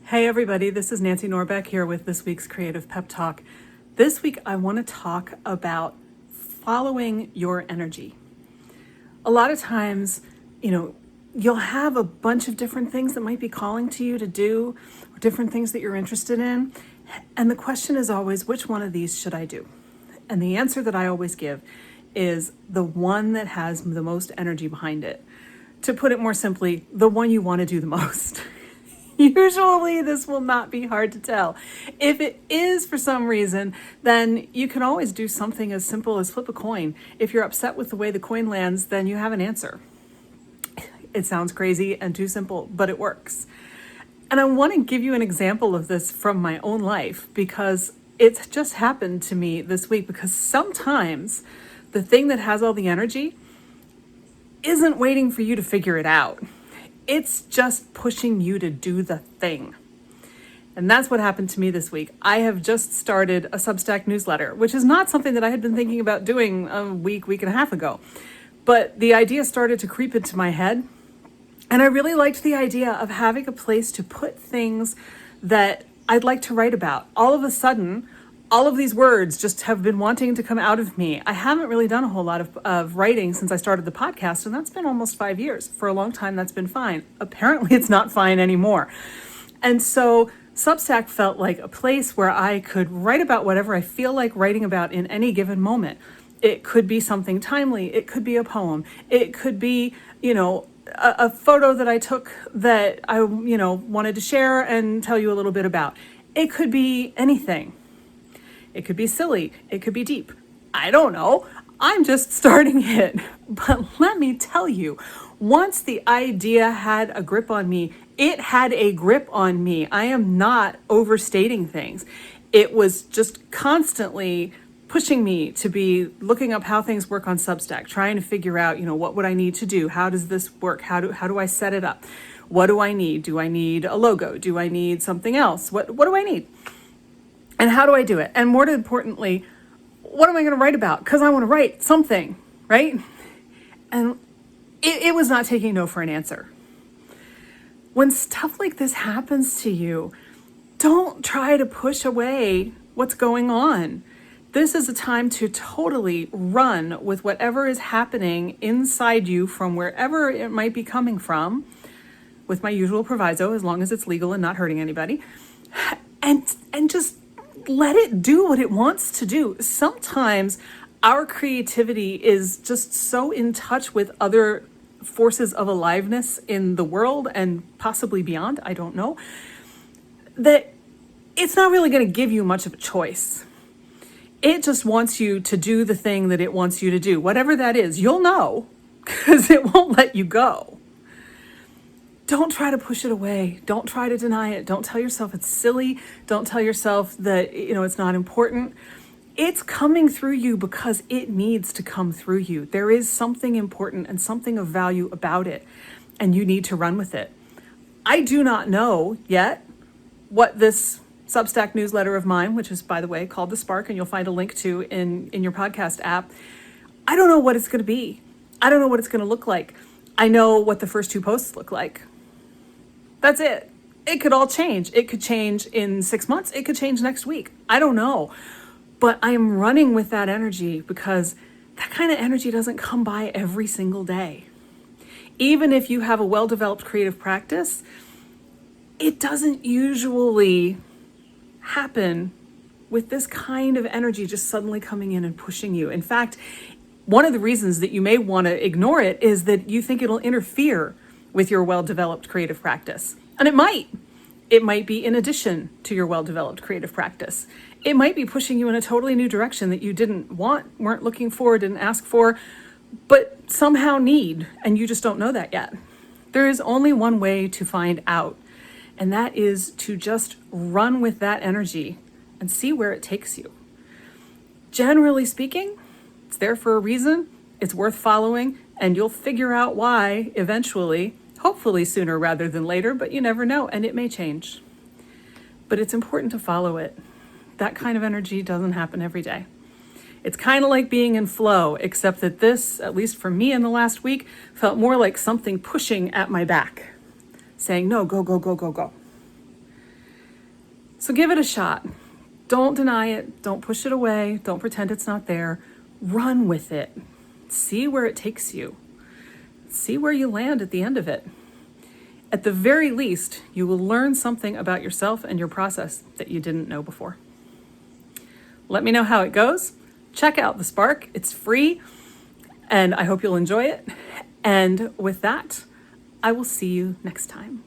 Hey everybody, this is Nancy Norbeck here with this week's Creative Pep Talk. This week I want to talk about following your energy. A lot of times, you'll have a bunch of different things that might be calling to you to do, or different things that you're interested in. And the question is always, which one of these should I do? And the answer that I always give is the one that has the most energy behind it. To put it more simply, the one you want to do the most. Usually this will not be hard to tell. If it is for some reason, then you can always do something as simple as flip a coin. If you're upset with the way the coin lands, then you have an answer. It sounds crazy and too simple, but it works. And I want to give you an example of this from my own life because it's just happened to me this week, because sometimes the thing that has all the energy isn't waiting for you to figure it out. It's just pushing you to do the thing. And that's what happened to me this week. I have just started a Substack newsletter, which is not something that I had been thinking about doing a week and a half ago. But the idea started to creep into my head. And I really liked the idea of having a place to put things that I'd like to write about. All of a sudden, all of these words just have been wanting to come out of me. I haven't really done a whole lot of writing since I started the podcast, and that's been almost 5 years. For a long time, that's been fine. Apparently, it's not fine anymore. And so Substack felt like a place where I could write about whatever I feel like writing about in any given moment. It could be something timely. It could be a poem. It could be, a photo that I took that I, wanted to share and tell you a little bit about. It could be anything. It could be silly. It could be deep. I don't know. I'm just starting it. But let me tell you, once the idea had a grip on me, it had a grip on me. I am not overstating things. It was just constantly pushing me to be looking up how things work on Substack, trying to figure out, what would I need to do? How does this work? How do I set it up? What do I need? Do I need a logo? Do I need something else? What do I need? And how do I do it? And more importantly, what am I going to write about? Because I want to write something, right? And it was not taking no for an answer. When stuff like this happens to you, don't try to push away what's going on. This is a time to totally run with whatever is happening inside you from wherever it might be coming from, with my usual proviso, as long as it's legal and not hurting anybody, and just let it do what it wants to do. Sometimes our creativity is just so in touch with other forces of aliveness in the world and possibly beyond, I don't know, that it's not really going to give you much of a choice. It just wants you to do the thing that it wants you to do. Whatever that is, you'll know, because it won't let you go. Don't try to push it away. Don't try to deny it. Don't tell yourself it's silly. Don't tell yourself that, it's not important. It's coming through you because it needs to come through you. There is something important and something of value about it, and you need to run with it. I do not know yet what this Substack newsletter of mine, which is, by the way, called The Spark, and you'll find a link to in your podcast app. I don't know what it's going to be. I don't know what it's going to look like. I know what the first 2 posts look like. That's it. It could all change. It could change in 6 months. It could change next week. I don't know. But I am running with that energy because that kind of energy doesn't come by every single day. Even if you have a well-developed creative practice, it doesn't usually happen with this kind of energy just suddenly coming in and pushing you. In fact, one of the reasons that you may want to ignore it is that you think it'll interfere with your well-developed creative practice. And it might. It might be in addition to your well-developed creative practice. It might be pushing you in a totally new direction that you didn't want, weren't looking for, didn't ask for, but somehow need, and you just don't know that yet. There is only one way to find out, and that is to just run with that energy and see where it takes you. Generally speaking, it's there for a reason, it's worth following, and you'll figure out why eventually, hopefully sooner rather than later, but you never know, and it may change. But it's important to follow it. That kind of energy doesn't happen every day. It's kind of like being in flow, except that this, at least for me in the last week, felt more like something pushing at my back, saying, no, go, go, go, go, go. So give it a shot. Don't deny it. Don't push it away. Don't pretend it's not there. Run with it. See where it takes you. See where you land at the end of it. At the very least, you will learn something about yourself and your process that you didn't know before. Let me know how it goes. Check out The Spark. It's free, and I hope you'll enjoy it. And with that, I will see you next time.